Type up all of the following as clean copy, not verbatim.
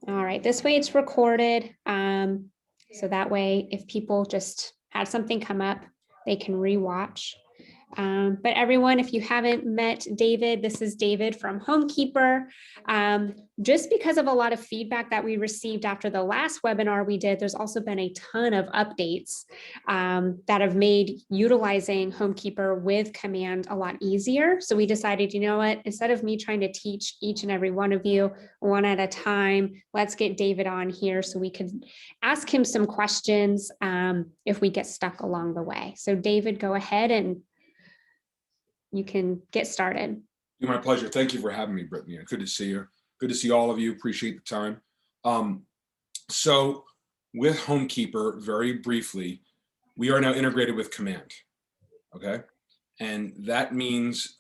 All right, this way it's recorded. So that way, if people just had something come up, they can rewatch. But everyone, if you haven't met David, this is David from Homekeepr. Just because of a lot of feedback that we received after the last webinar we did, there's also been a ton of updates that have made utilizing Homekeepr with Command a lot easier. So we decided, you know what, instead of me trying to teach each and every one of you one at a time, let's get David on here so we can ask him some questions if we get stuck along the way. So David, go ahead and you can get started. My pleasure. Thank you for having me, Brittany. Good to see you. Good to see all of you. Appreciate the time. So with Homekeepr, very briefly, we are now integrated with Command, okay? And that means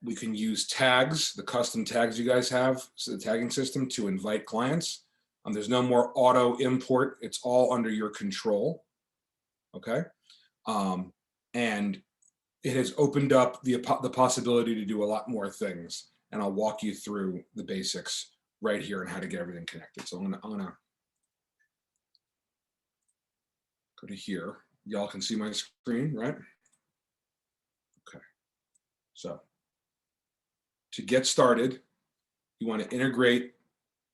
we can use tags, the custom tags you guys have, so the tagging system to invite clients. There's no more auto import. It's all under your control, okay? And it has opened up the possibility to do a lot more things. And I'll walk you through the basics right here and how to get everything connected. So I'm gonna go to here. Y'all can see my screen, right? Okay. So to get started, you want to integrate,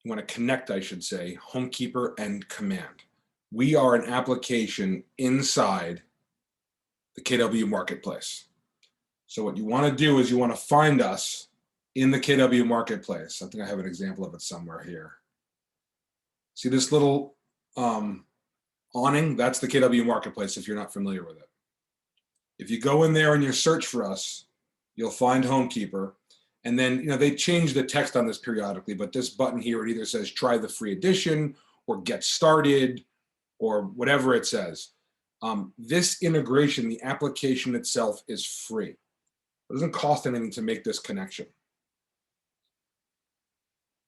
you want to connect, I should say, Homekeepr and Command. We are an application inside the KW Marketplace. So what you want to do is you want to find us in the KW Marketplace. I think I have an example of it somewhere here. See this little awning? That's the KW Marketplace if you're not familiar with it. If you go in there and you search for us, you'll find Homekeepr. And then, they change the text on this periodically, but this button here, it either says try the free edition or get started or whatever it says. This integration, the application itself is free. It doesn't cost anything to make this connection.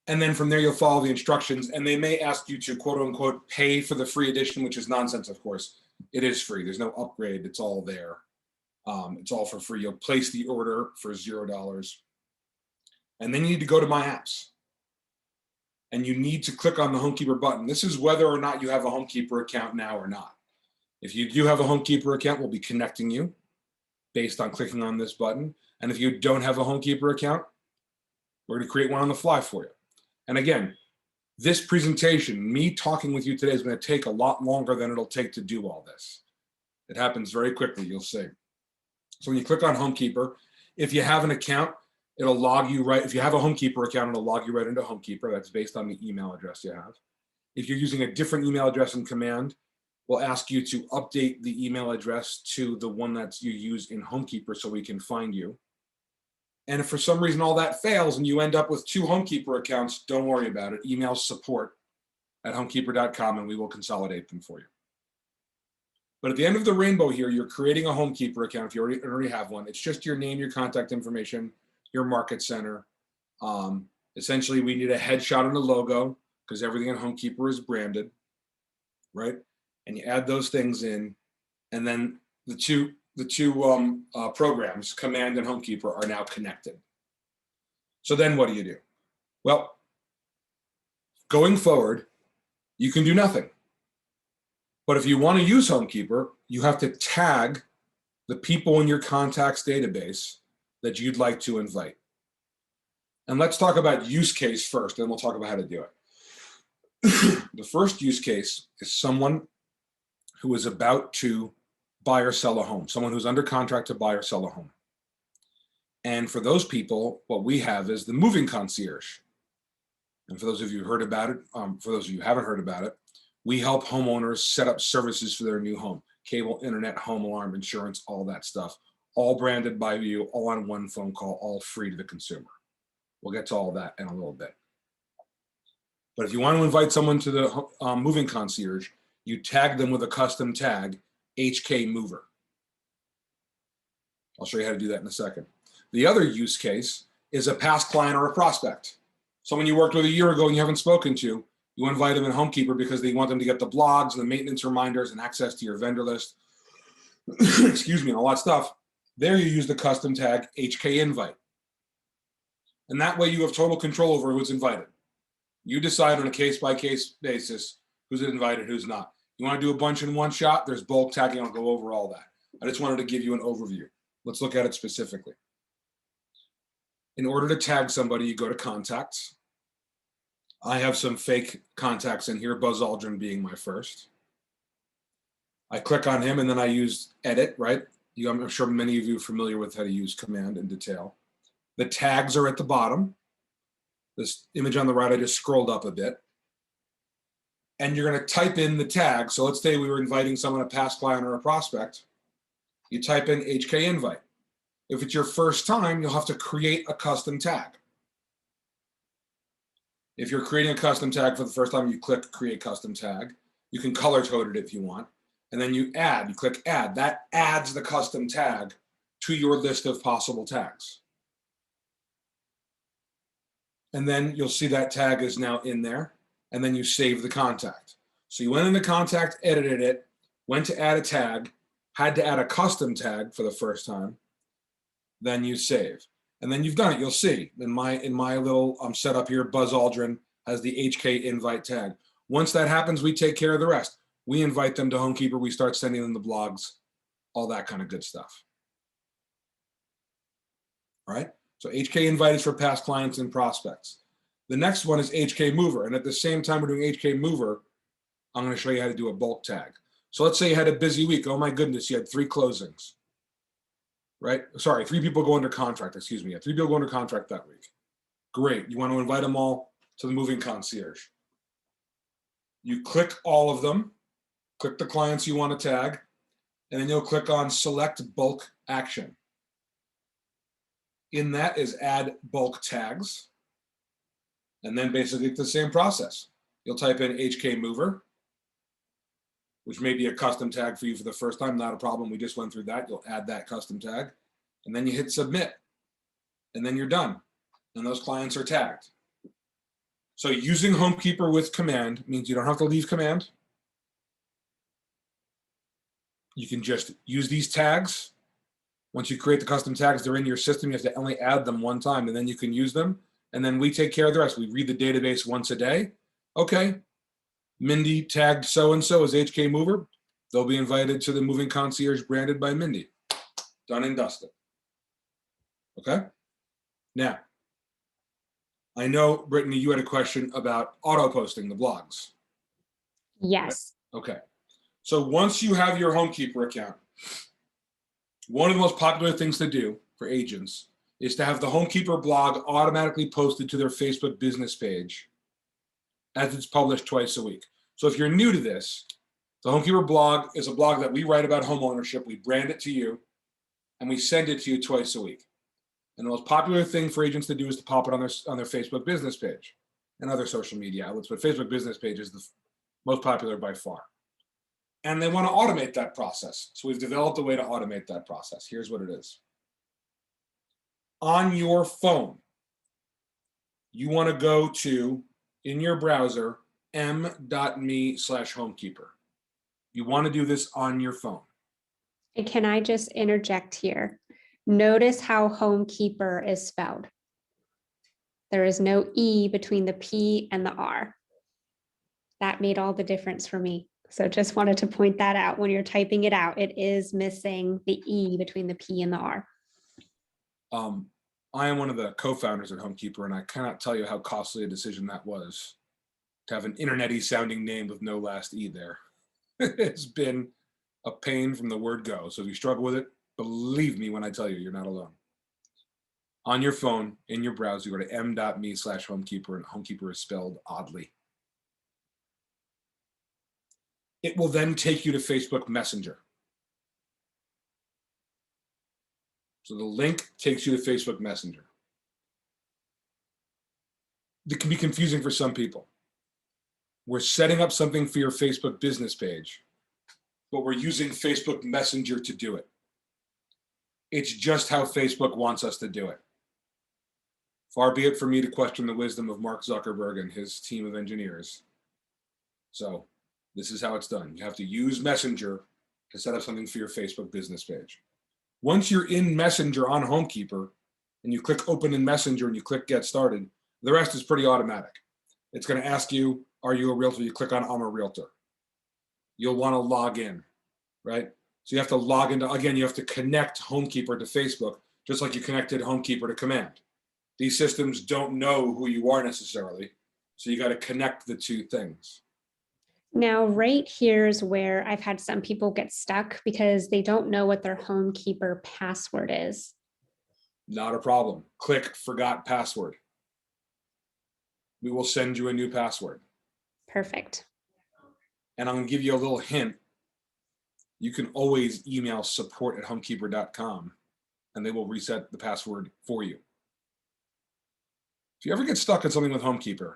And then from there, you'll follow the instructions, and they may ask you to quote unquote pay for the free edition, which is nonsense, of course. It is free. There's no upgrade. It's all there. It's all for free. You'll place the order for $0. And then you need to go to My Apps. And you need to click on the Homekeepr button. This is whether or not you have a Homekeepr account now or not. If you do have a Homekeepr account, we'll be connecting you based on clicking on this button. And if you don't have a Homekeepr account, we're going to create one on the fly for you. And again, this presentation, me talking with you today, is going to take a lot longer than it'll take to do all this. It happens very quickly, you'll see. So when you click on Homekeepr, if you have an account, it'll log you right. If you have a Homekeepr account, it'll log you right into Homekeepr. That's based on the email address you have. If you're using a different email address in Command, we'll ask you to update the email address to the one that you use in Homekeepr so we can find you. And if for some reason all that fails and you end up with 2 Homekeepr accounts, don't worry about it. Email support@homekeepr.com and we will consolidate them for you. But at the end of the rainbow here, you're creating a Homekeepr account if you already have one. It's just your name, your contact information, your market center. Essentially, we need a headshot and a logo because everything in Homekeepr is branded, right? And you add those things in, and then the two programs, Command and Homekeepr, are now connected. So then what do? Well, going forward, you can do nothing. But if you want to use Homekeepr, you have to tag the people in your contacts database that you'd like to invite. And let's talk about use case first, then we'll talk about how to do it. The first use case is someone who is about to buy or sell a home, someone who's under contract to buy or sell a home. And for those people, what we have is the moving concierge. And for those of you who heard about it, for those of you who haven't heard about it, we help homeowners set up services for their new home, cable, internet, home alarm, insurance, all that stuff, all branded by you, all on one phone call, all free to the consumer. We'll get to all that in a little bit. But if you want to invite someone to the moving concierge, you tag them with a custom tag, HK Mover. I'll show you how to do that in a second. The other use case is a past client or a prospect. Someone you worked with a year ago and you haven't spoken to, you invite them in Homekeepr because they want them to get the blogs and the maintenance reminders and access to your vendor list, excuse me, and all that stuff. There you use the custom tag HK Invite. And that way you have total control over who's invited. You decide on a case-by-case basis who's invited, who's not. You want to do a bunch in one shot, there's bulk tagging. I'll go over all that. I just wanted to give you an overview. Let's look at it specifically. In order to tag somebody, you go to contacts. I have some fake contacts in here, Buzz Aldrin being my first. I click on him and then I use edit, right? I'm sure many of you are familiar with how to use command in detail. The tags are at the bottom. This image on the right, I just scrolled up a bit. And you're going to type in the tag. So let's say we were inviting someone, a past client or a prospect. You type in HK invite. If it's your first time, you'll have to create a custom tag. If you're creating a custom tag for the first time, you click create custom tag. You can color code it if you want. And then you click add. That adds the custom tag to your list of possible tags. And then you'll see that tag is now in there. And then you save the contact. So you went in the contact, edited it, went to add a tag, had to add a custom tag for the first time. Then you save. And then you've done it. You'll see in my little setup here, Buzz Aldrin has the HK invite tag. Once that happens, we take care of the rest. We invite them to Homekeepr. We start sending them the blogs, all that kind of good stuff. All right. So HK invite is for past clients and prospects. The next one is HK mover. And at the same time we're doing HK mover, I'm going to show you how to do a bulk tag. So let's say you had a busy week. Oh my goodness, you had 3 closings. Right? Sorry, 3 people go under contract. Excuse me. Yeah, 3 people go under contract that week. Great. You want to invite them all to the moving concierge. You click all of them, click the clients you want to tag, and then you'll click on select bulk action. In that is add bulk tags. And then basically it's the same process. You'll type in HK mover, which may be a custom tag for you for the first time, not a problem. We just went through that. You'll add that custom tag and then you hit submit and then you're done. And those clients are tagged. So using Homekeepr with command means you don't have to leave command. You can just use these tags. Once you create the custom tags, they're in your system. You have to only add them one time and then you can use them. And then we take care of the rest. We read the database once a day. Okay. Mindy tagged so-and-so as HK mover. They'll be invited to the moving concierge branded by Mindy. Done and dusted. Okay. Now, I know, Brittany, you had a question about auto posting the blogs. Yes. Okay. So once you have your Homekeepr account, one of the most popular things to do for agents is to have the Homekeepr blog automatically posted to their Facebook business page as it's published twice a week. So if you're new to this, the Homekeepr blog is a blog that we write about home ownership. We brand it to you and we send it to you twice a week. And the most popular thing for agents to do is to pop it on their Facebook business page and other social media outlets, but Facebook business page is the most popular by far. And they want to automate that process. So we've developed a way to automate that process. Here's what it is. On your phone, you want to go to, in your browser, m.me/Homekeepr. You want to do this on your phone. And can I just interject here? Notice how Homekeepr is spelled. There is no E between the P and the R. That made all the difference for me. So just wanted to point that out. When you're typing it out, it is missing the E between the P and the R. I am one of the co-founders at Homekeepr, and I cannot tell you how costly a decision that was to have an internet-y sounding name with no last E there. It's been a pain from the word go. So if you struggle with it, believe me when I tell you, you're not alone. On your phone, in your browser, you go to m.me/Homekeepr, and Homekeepr is spelled oddly. It will then take you to Facebook Messenger. So the link takes you to Facebook Messenger. It can be confusing for some people. We're setting up something for your Facebook business page, but we're using Facebook Messenger to do it. It's just how Facebook wants us to do it. Far be it for me to question the wisdom of Mark Zuckerberg and his team of engineers. So this is how it's done. You have to use Messenger to set up something for your Facebook business page. Once you're in Messenger on Homekeepr and you click open in Messenger and you click get started, the rest is pretty automatic. It's going to ask you, are you a realtor? You click on I'm a realtor. You'll want to log in, right? So you have to log into, again, you have to connect Homekeepr to Facebook, just like you connected Homekeepr to Command. These systems don't know who you are necessarily. So you got to connect the two things. Now, right here's where I've had some people get stuck because they don't know what their Homekeepr password is. Not a problem. Click forgot password. We will send you a new password. Perfect. And I'm going to give you a little hint. You can always email support@homekeepr.com and they will reset the password for you. If you ever get stuck on something with Homekeepr,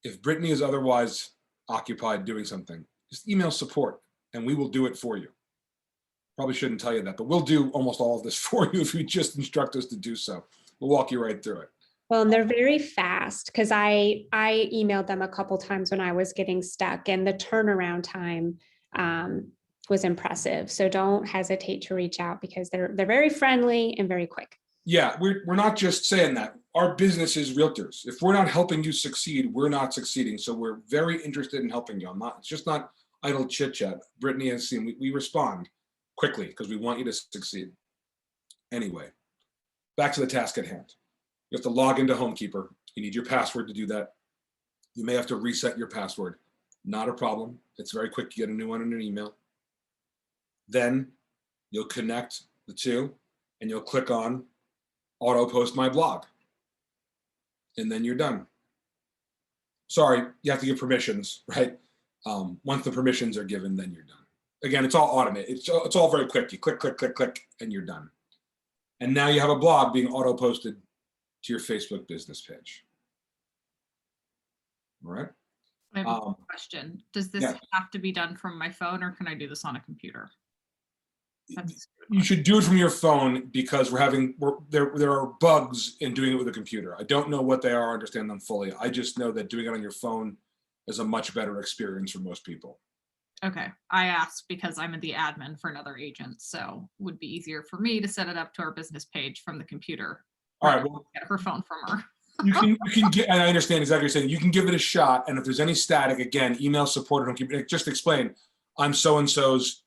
if Brittany is otherwise occupied doing something, just email support and we will do it for you. Probably shouldn't tell you that, but we'll do almost all of this for you if you just instruct us to do so. We'll walk you right through it. Well, and they're very fast because I emailed them a couple times when I was getting stuck, and the turnaround time was impressive. So don't hesitate to reach out because they're very friendly and very quick. Yeah, we're not just saying that. Our business is realtors. If we're not helping you succeed, we're not succeeding. So we're very interested in helping you. It's just not idle chit chat. Brittany has seen, we respond quickly because we want you to succeed. Anyway, back to the task at hand. You have to log into Homekeepr. You need your password to do that. You may have to reset your password. Not a problem. It's very quick. You get a new one in an email. Then you'll connect the two and you'll click on auto post my blog. And then you're done. Sorry, you have to give permissions, right? Once the permissions are given, then you're done. Again, it's all automated. It's all very quick. You click, click, click, click, and you're done. And now you have a blog being auto posted to your Facebook business page. All right. I have a question. Does this have to be done from my phone or can I do this on a computer? You should do it from your phone because there are bugs in doing it with a computer. I don't know what they are, I understand them fully. I just know that doing it on your phone is a much better experience for most people. Okay, I asked because I'm the admin for another agent, so it would be easier for me to set it up to our business page from the computer. All right, well, get her phone from her. you can get, and I understand exactly what you're saying. You can give it a shot, and if there's any static, again, email support and just explain, I'm so-and-so's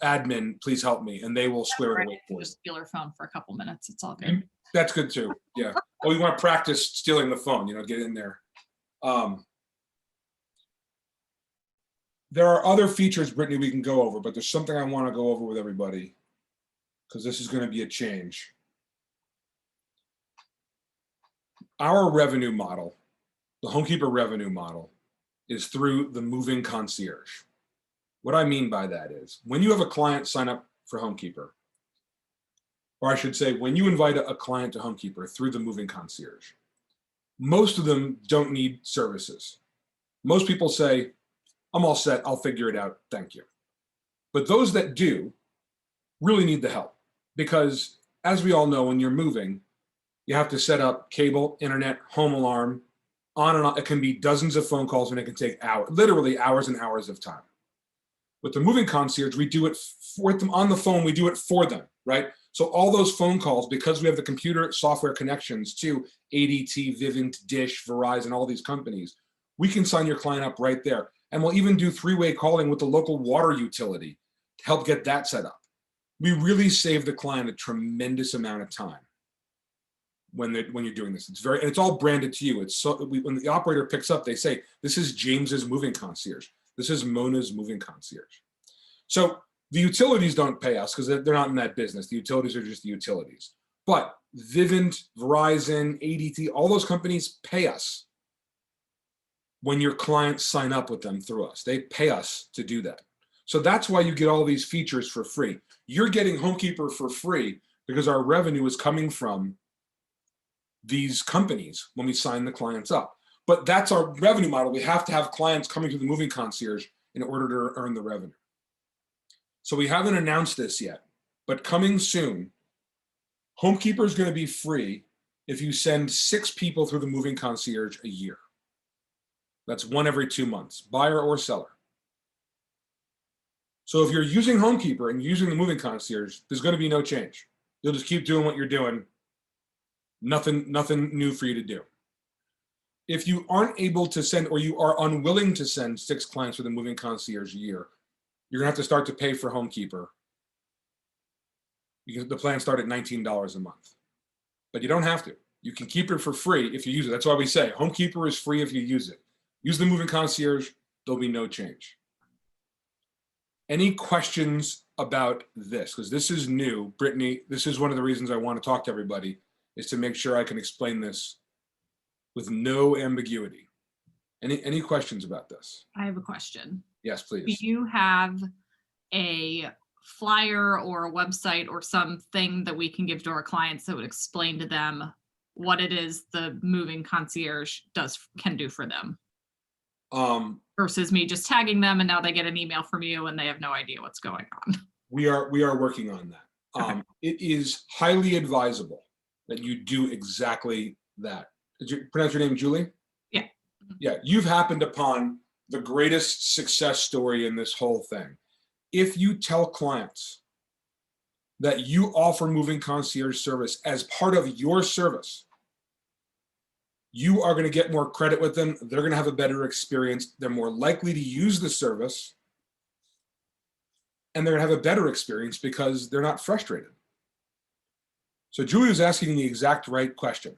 admin, please help me, and they will square it away for you. Just steal her phone for a couple minutes. It's all good. That's good too. Yeah. Well, you want to practice stealing the phone, get in there. There are other features, Brittany, we can go over, but there's something I want to go over with everybody because this is going to be a change. Our revenue model, the Homekeepr revenue model, is through the moving concierge. What I mean by that is when you have a client sign up for Homekeepr, or I should say, when you invite a client to Homekeepr through the moving concierge, most of them don't need services. Most people say, I'm all set, I'll figure it out, thank you. But those that do really need the help because as we all know, when you're moving, you have to set up cable, internet, home alarm, on and on. It can be dozens of phone calls and it can take hours, literally hours and hours of time. With the moving concierge, we do it for them on the phone, we do it for them, right? So all those phone calls, because we have the computer software connections to ADT, Vivint, Dish, Verizon, all these companies, we can sign your client up right there. And we'll even do three-way calling with the local water utility to help get that set up. We really save the client a tremendous amount of time when you're doing this. And it's all branded to you. When the operator picks up, they say, this is James's moving concierge. This is Mona's moving concierge. So the utilities don't pay us because they're not in that business. The utilities are just the utilities. But Vivint, Verizon, ADT, all those companies pay us when your clients sign up with them through us. They pay us to do that. So that's why you get all these features for free. You're getting Homekeepr for free because our revenue is coming from these companies when we sign the clients up. But that's our revenue model. We have to have clients coming through the moving concierge in order to earn the revenue. So we haven't announced this yet, but coming soon, Homekeepr is going to be free if you send 6 people through the moving concierge a year. That's 1 every 2 months, buyer or seller. So if you're using Homekeepr and using the moving concierge, there's going to be no change. You'll just keep doing what you're doing. Nothing new for you to do. If you aren't able to send, or you are unwilling to send 6 clients for the moving concierge year, you're gonna have to start to pay for Homekeepr. Because the plans start at $19 a month. But you don't have to. You can keep it for free if you use it. That's why we say Homekeepr is free if you use it. Use the moving concierge, there'll be no change. Any questions about this? Because this is new. Brittany, this is one of the reasons I want to talk to everybody, is to make sure I can explain this with no ambiguity. Any questions about this? I have a question. Yes, Do please. you have a flyer or a website or something that we can give to our clients that would explain to them what it is the moving concierge can do for them? Versus me just tagging them and now they get an email from you and they have no idea what's going on. We are working on that. Okay. It is highly advisable that you do exactly that. Did you pronounce your name Julie? Yeah. Yeah, you've happened upon the greatest success story in this whole thing. If you tell clients that you offer moving concierge service as part of your service, you are going to get more credit with them. They're going to have a better experience. They're more likely to use the service. And they're going to have a better experience because they're not frustrated. So Julie was asking the exact right question.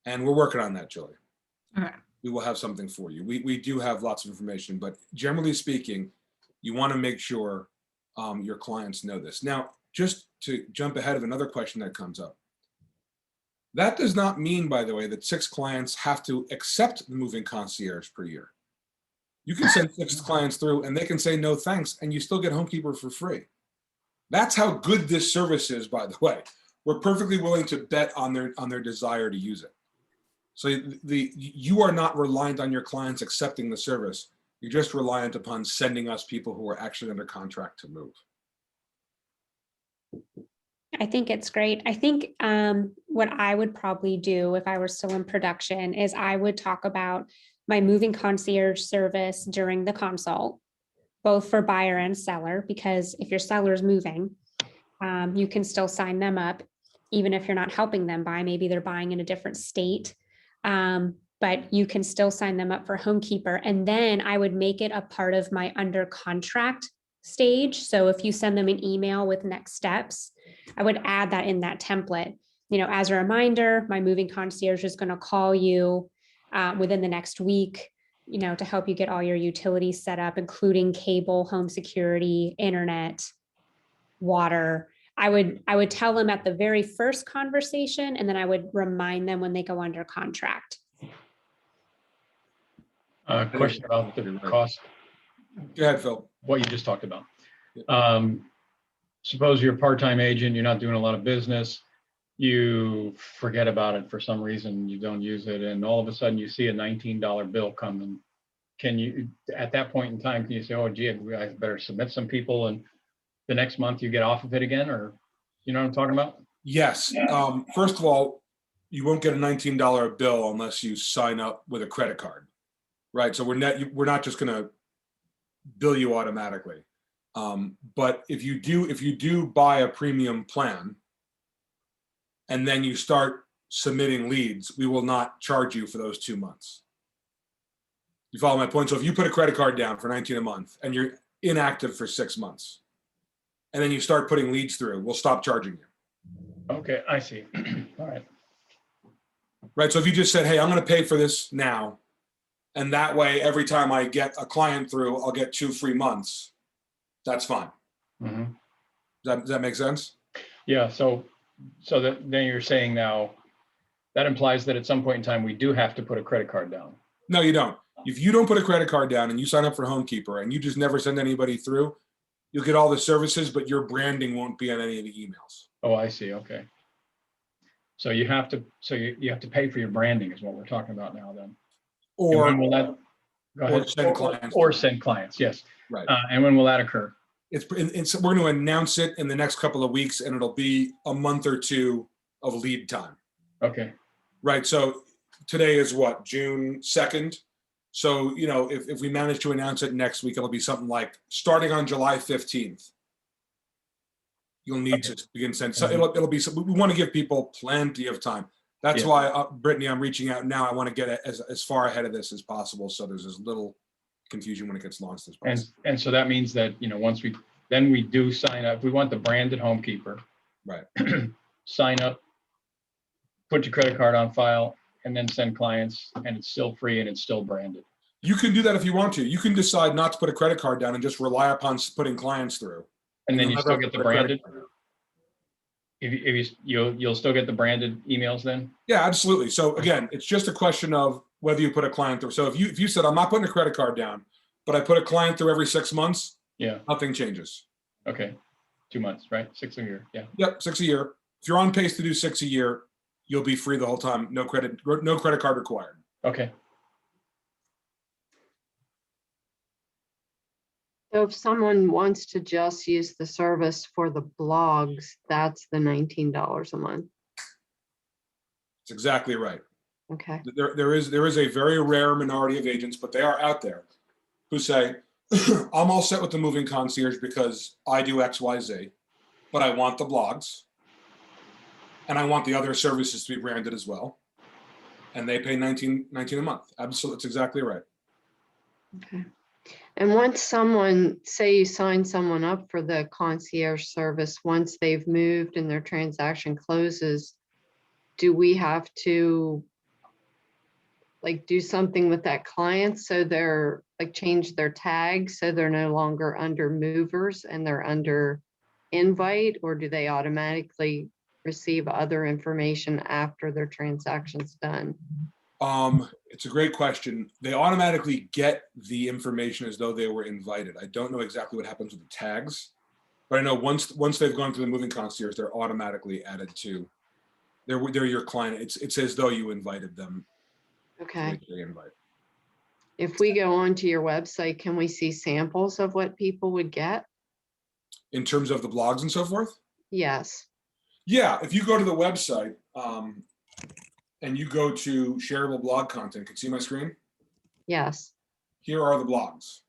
And we're working on that, Julie. Okay. We will have something for you. We do have lots of information, but generally speaking, you want to make sure your clients know this. Now, just to jump ahead of another question that comes up. That does not mean, by the way, that 6 clients have to accept the moving concierge per year. You can send 6 clients through and they can say no thanks and you still get Homekeepr for free. That's how good this service is, by the way. We're perfectly willing to bet on their desire to use it. So you are not reliant on your clients accepting the service. You're just reliant upon sending us people who are actually under contract to move. I think it's great. I think what I would probably do if I were still in production is I would talk about my moving concierge service during the consult, both for buyer and seller, because if your seller is moving, you can still sign them up, even if you're not helping them buy. Maybe they're buying in a different state, but you can still sign them up for Homekeepr. And then I would make it a part of my under contract stage. So if you send them an email with next steps, I would add that in that template. You know, as a reminder, my moving concierge is going to call you within the next week, you know, to help you get all your utilities set up, including cable, home security, internet, water. I would tell them at the very first conversation, and then I would remind them when they go under contract. Question about the cost, Go ahead, Phil. what you just talked about. Suppose you're a part-time agent, you're not doing a lot of business, you forget about it for some reason, you don't use it, and all of a sudden you see a $19 bill coming. Can you, at that point in time, can you say, oh gee, I better submit some people, and the next month you get off of it again? Or you know what I'm talking about? Yes. First of all, you won't get a $19 bill unless you sign up with a credit card, right? So we're not just going to bill you automatically. But if you do buy a premium plan and then you start submitting leads, we will not charge you for those 2 months. You follow my point? So if you put a credit card down for $19 a month and you're inactive for 6 months, and then you start putting leads through, we'll stop charging you. Okay, I see. All right. Right, so if you just said, hey, I'm gonna pay for this now, and that way, every time I get a client through, I'll get 2 free months, that's fine. Mm-hmm. Does that make sense? Yeah, so then you're saying now, that implies that at some point in time, we do have to put a credit card down. No, you don't. If you don't put a credit card down and you sign up for Homekeepr and you just never send anybody through, you'll get all the services, but your branding won't be on any of the emails. Oh, I see, okay. So you have to pay for your branding is what we're talking about now then. Or, And when will that, go ahead. send clients. Or send clients, yes. Right. And when will that occur? We're going to announce it in the next couple of weeks, and it'll be a month or 2 of lead time. Okay. Right. So today is what, June 2nd? So, you know, if we manage to announce it next week, it'll be something like starting on July 15th. You'll need to begin sending. So it'll be. We want to give people plenty of time. That's Yeah. why, Brittany, I'm reaching out now. I want to get it as far ahead of this as possible, so there's as little confusion when it gets launched as possible. And so that means that, once we do sign up, we want the branded Homekeepr. Right. Sign up, put your credit card on file, and then send clients, and it's still free and it's still branded. You can do that if you want to. You can decide not to put a credit card down and just rely upon putting clients through. And then you'll you never still have to get the put a credit branded, card. if you'll still get the branded emails then? Yeah, absolutely. So again, it's just a question of whether you put a client through. So if you said, I'm not putting a credit card down, but I put a client through every 6 months, Yeah, nothing changes. okay. 2 months, right? 6 a year, yeah. Yep, 6 a year. If you're on pace to do 6 a year, you'll be free the whole time. No credit card required. Okay, So if someone wants to just use the service for the blogs, that's the $19 a month. It's exactly right. Okay, There is a very rare minority of agents, but they are out there who say, I'm all set with the moving concierge because I do X, Y, Z, but I want the blogs and I want the other services to be branded as well. And they pay $19 a month. Absolutely. That's exactly right. okay. And once someone, say you sign someone up for the concierge service, once they've moved and their transaction closes, do we have to like do something with that client so they're like change their tag so they're no longer under movers and they're under invite, or do they automatically receive other information after their transaction's done? It's a great question. They automatically get the information as though they were invited. I don't know exactly what happens with the tags, but I know once they've gone through the moving concierge, they're automatically added to. They're your client. It's as though you invited them. Okay. The invite. If we go onto your website, can we see samples of what people would get? In terms of the blogs and so forth? Yes. Yeah, if you go to the website and you go to shareable blog content, can you see my screen? Yes. Here are the blogs.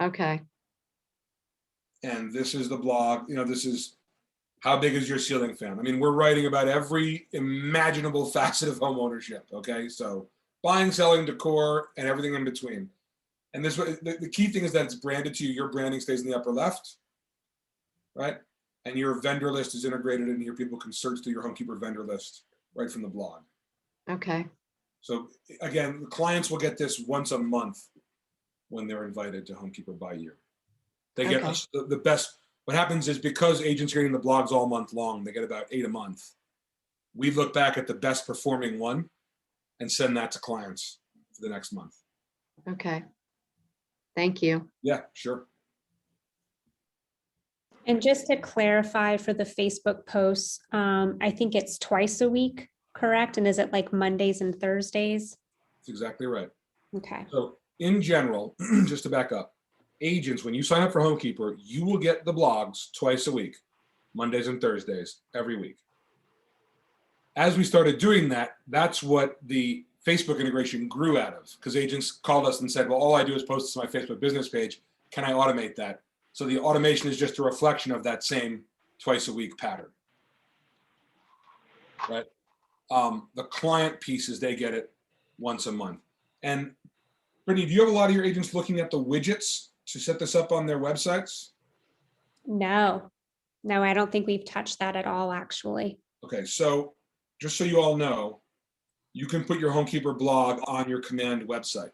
Okay. And this is the blog. This is how big is your ceiling fan? I mean, we're writing about every imaginable facet of home ownership. Okay, so buying, selling, decor, and everything in between. And this, the key thing is that it's branded to you. Your branding stays in the upper left, right? And your vendor list is integrated in here. People can search through your Homekeepr vendor list right from the blog. Okay. So again, the clients will get this once a month when they're invited to Homekeepr by year. They get Okay. the best. What happens is because agents are getting the blogs all month long, they get about 8 a month. We look back at the best performing one and send that to clients for the next month. Okay. Thank you. Yeah, sure. And just to clarify for the Facebook posts, I think it's twice a week, correct? And is it like Mondays and Thursdays? That's exactly right. Okay. So in general, just to back up, agents, when you sign up for Homekeepr, you will get the blogs twice a week, Mondays and Thursdays, every week. As we started doing that, that's what the Facebook integration grew out of, because agents called us and said, well, all I do is post this to my Facebook business page. Can I automate that? So the automation is just a reflection of that same twice a week pattern, right? The client pieces, they get it once a month. And Brittany, do you have a lot of your agents looking at the widgets to set this up on their websites? No, I don't think we've touched that at all, actually. Okay, so just so you all know, you can put your Homekeepr blog on your command website.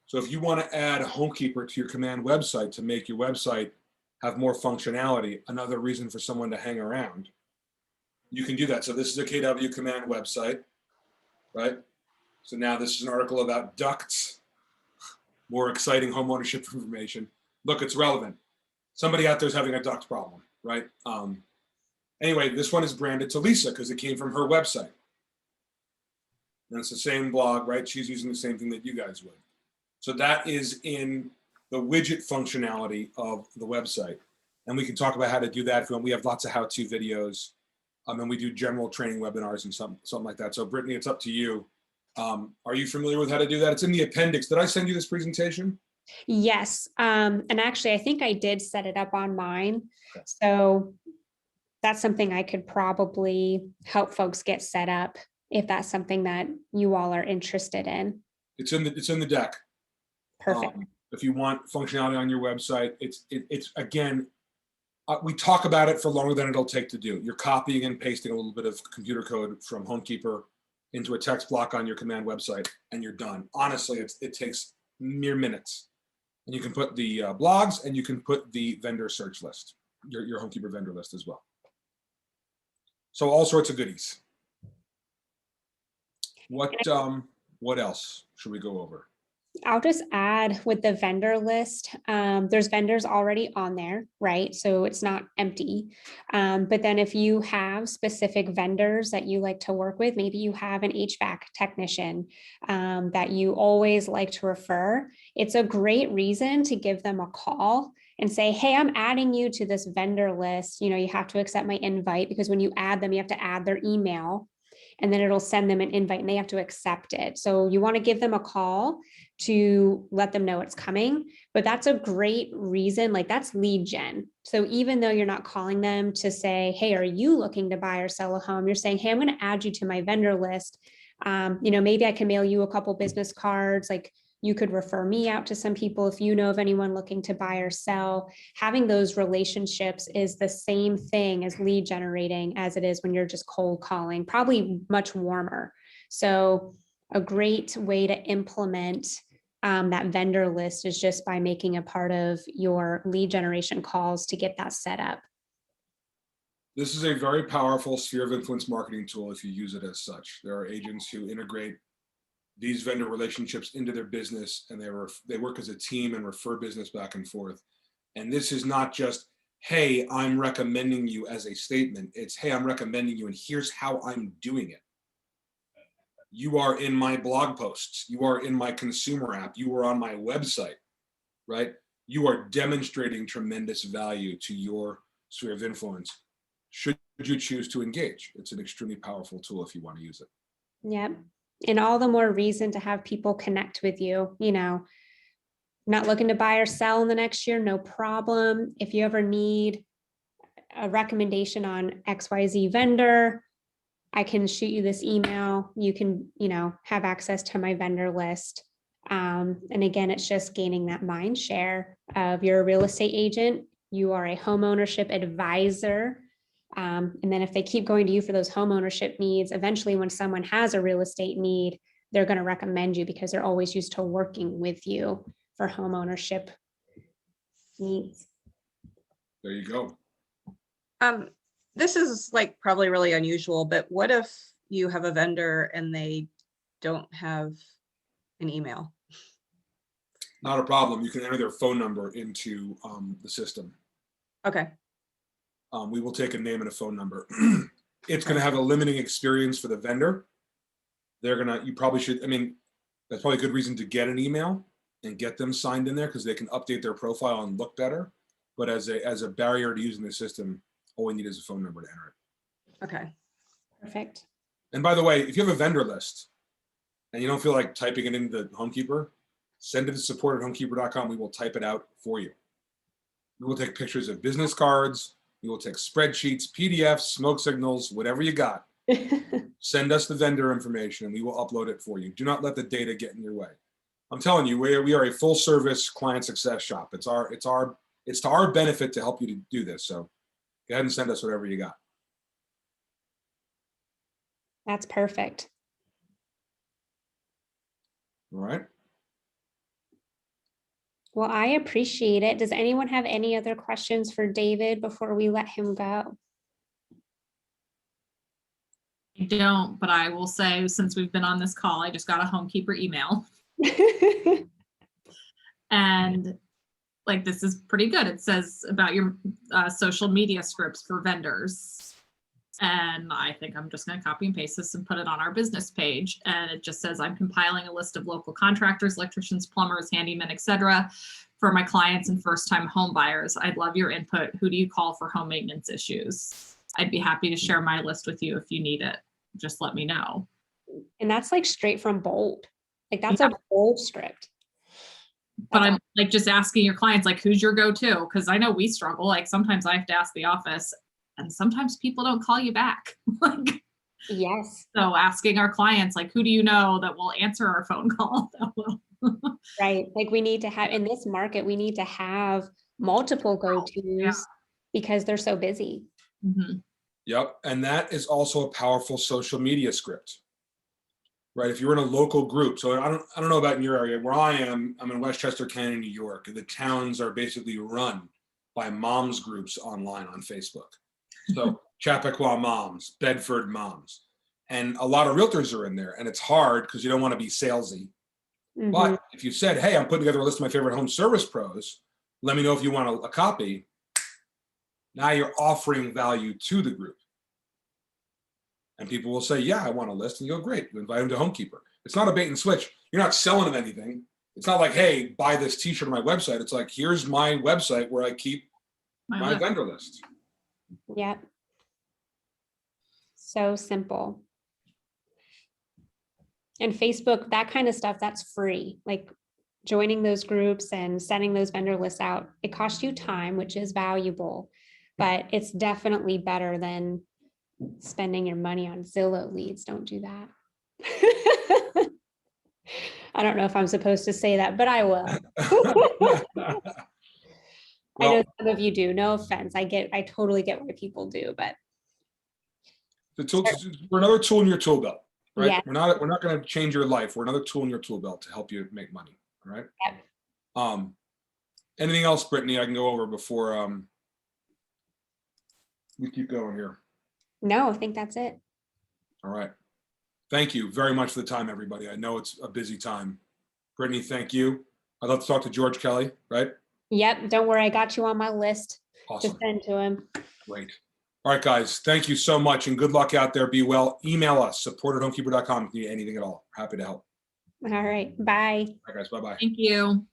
So if you want to add a Homekeepr to your command website to make your website have more functionality, another reason for someone to hang around, you can do that. So this is a KW command website, right? So now this is an article about ducts, more exciting home ownership information. Look, it's relevant. Somebody out there is having a duct problem, right? Anyway, this one is branded to Lisa because it came from her website. And it's the same blog, right? She's using the same thing that you guys would. So that is in the widget functionality of the website. And we can talk about how to do that if we want. We have lots of how-to videos. And we do general training webinars and something like that. So Brittany, it's up to you. Are you familiar with how to do that? It's in the appendix. Did I send you this presentation? Yes. And actually, I think I did set it up on mine. Okay. So that's something I could probably help folks get set up if that's something that you all are interested in. It's in the deck. Perfect. If you want functionality on your website, it's again, we talk about it for longer than it'll take to do. You're copying and pasting a little bit of computer code from Homekeepr into a text block on your command website, and you're done. Honestly, it takes mere minutes. And you can put the blogs, and you can put the vendor search list, your Homekeepr vendor list as well. So all sorts of goodies. What else should we go over? I'll just add with the vendor list, there's vendors already on there, right? So it's not empty. But then if you have specific vendors that you like to work with, maybe you have an HVAC technician that you always like to refer, it's a great reason to give them a call and say, hey, I'm adding you to this vendor list. You know, you have to accept my invite, because when you add them, you have to add their email, and then it'll send them an invite and they have to accept it. So you want to give them a call to let them know it's coming, but that's a great reason, like that's lead gen. So even though you're not calling them to say, hey, are you looking to buy or sell a home? You're saying, hey, I'm going to add you to my vendor list. You know, maybe I can mail you a couple business cards. Like, you could refer me out to some people if you know of anyone looking to buy or sell. Having those relationships is the same thing as lead generating as it is when you're just cold calling, probably much warmer. So a great way to implement that vendor list is just by making a part of your lead generation calls to get that set up. This is a very powerful sphere of influence marketing tool if you use it as such. There are agents who integrate these vendor relationships into their business, and they work as a team and refer business back and forth. And this is not just, hey, I'm recommending you as a statement. It's, hey, I'm recommending you and here's how I'm doing it. You are in my blog posts. You are in my consumer app. You are on my website, right? You are demonstrating tremendous value to your sphere of influence. Should you choose to engage? It's an extremely powerful tool if you want to use it. Yep. And all the more reason to have people connect with you, you know, not looking to buy or sell in the next year, no problem. If you ever need a recommendation on XYZ vendor, I can shoot you this email. You can, you know, have access to my vendor list. And again, it's just gaining that mind share of you're a real estate agent. You are a home ownership advisor. And then if they keep going to you for those home ownership needs, eventually when someone has a real estate need, they're going to recommend you because they're always used to working with you for home ownership needs. There you go. This is like probably really unusual, but what if you have a vendor and they don't have an email? Not a problem. You can enter their phone number into the system. Okay. We will take a name and a phone number. It's going to have a limiting experience for the vendor. You probably should, I mean, that's probably a good reason to get an email and get them signed in there because they can update their profile and look better. But as a barrier to using the system, all we need is a phone number to enter it. Okay. Perfect. And by the way, if you have a vendor list and you don't feel like typing it into Homekeepr, send it to support@homekeepr.com. We will type it out for you. We will take pictures of business cards. We will take spreadsheets, PDFs, smoke signals, whatever you got. Send us the vendor information and we will upload it for you. Do not let the data get in your way. I'm telling you, we are a full service client success shop. It's to our benefit to help you to do this. So go ahead and send us whatever you got. That's perfect. All right. Well, I appreciate it. Does anyone have any other questions for David before we let him go? I don't, but I will say, since we've been on this call, I just got a Homekeepr email. And like, this is pretty good. It says about your social media scripts for vendors. And I think I'm just going to copy and paste this and put it on our business page. And it just says, I'm compiling a list of local contractors, electricians, plumbers, handymen, etc. for my clients and first-time home buyers. I'd love your input. Who do you call for home maintenance issues? I'd be happy to share my list with you if you need it. Just let me know. And that's like straight from Bold. Like that's a Bold script. But I'm like just asking your clients, like, who's your go-to? Because I know we struggle. Like sometimes I have to ask the office, and sometimes people don't call you back. Like, Yes, so asking our clients, like, who do you know that will answer our phone call? That will. right. Like we need to have, in this market, we need to have multiple go-tos because they're so busy. Mhm. Yep. And that is also a powerful social media script, right? If you're in a local group, so I don't know about in your area. Where I am, I'm in Westchester County, New York. The towns are basically run by moms groups online on Facebook. So Chappaqua moms, Bedford moms, and a lot of realtors are in there. And it's hard because you don't want to be salesy. Mhm. But if you said, hey, I'm putting together a list of my favorite home service pros, let me know if you want a copy. Now you're offering value to the group. And people will say, yeah, I want a list. And you go, great. You invite them to Homekeepr. It's not a bait and switch. You're not selling them anything. It's not like, hey, buy this t-shirt on my website. It's like, here's my website where I keep my list. vendor list. Yep. So simple. And Facebook, that kind of stuff, that's free. Like joining those groups and sending those vendor lists out, it costs you time, which is valuable, but it's definitely better than spending your money on Zillow leads. Don't do that. I don't know if I'm supposed to say that, but I will. I know some of you do. No offense. I totally get why people do, but we're another tool in your tool belt, right? Yeah. We're not going to change your life. We're another tool in your tool belt to help you make money. All right. Yep. Anything else, Brittany, I can go over before we keep going here? No, I think that's it. All right. Thank you very much for the time, everybody. I know it's a busy time. Brittany, thank you. I'd love to talk to George Kelly, right? Yep. Don't worry. I got you on my list Awesome. to send to him. Great. All right, guys. Thank you so much and good luck out there. Be well. Email us, support@homekeepr.com if you need anything at all. Happy to help. All right. Bye. All right, guys. Bye-bye. Thank you.